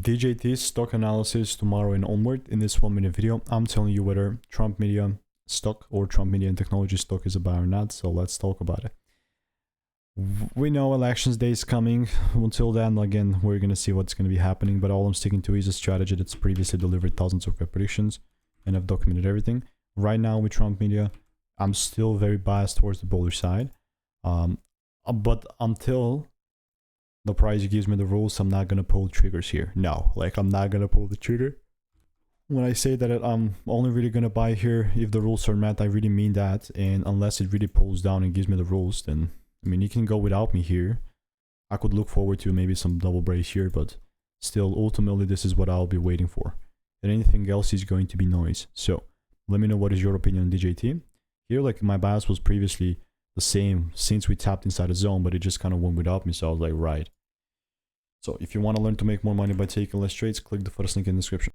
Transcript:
DJT stock analysis tomorrow and onward. In this 1-minute video, I'm telling you whether Trump Media stock or Trump Media and Technology stock is a buy or not. So let's talk about it. We know elections day is coming. Until then, again, we're going to see what's going to be happening. But all I'm sticking to is a strategy that's previously delivered thousands of predictions, and I've documented everything. Right now with Trump Media, I'm still very biased towards the bullish side. But until the price gives me the rules, I'm not going to pull triggers here. No, like I'm not going to pull the trigger. When I say that I'm only really going to buy here if the rules are met, I really mean that. And unless it really pulls down and gives me the rules, then, I mean, you can go without me here. I could look forward to maybe some double brace here, but still, ultimately, this is what I'll be waiting for. And anything else is going to be noise. So let me know what is your opinion on DJT. Here, like my bias was previously the same since we tapped inside a zone, but it just kind of went without me. So I was like, right. So if you want to learn to make more money by taking less trades, click the first link in the description.